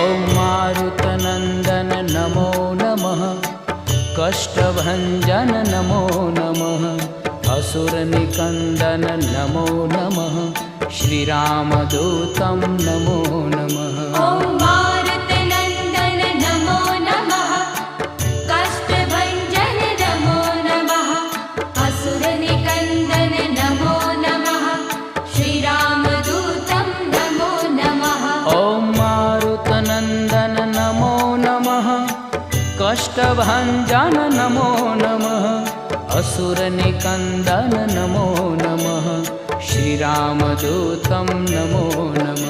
ॐ मारुतनन्दन नमो नमः, कष्टभञ्जन नमो नमः, असुरनिकन्दन नमो नमः, श्रीरामदूतं नमो नमः। ॐ मारुतनन्दन नमो नमः, कष्टभञ्जन नमो नमः, असुरनिकन्दन नमो नमः, श्रीरामदूतं नमो नमः। ॐ मारुतनन्दन नमो नमः, कष्टभञ्जन नमो नमः, असुरनिकन्दन नमो नमः, श्रीरामदूतं नमो नमः।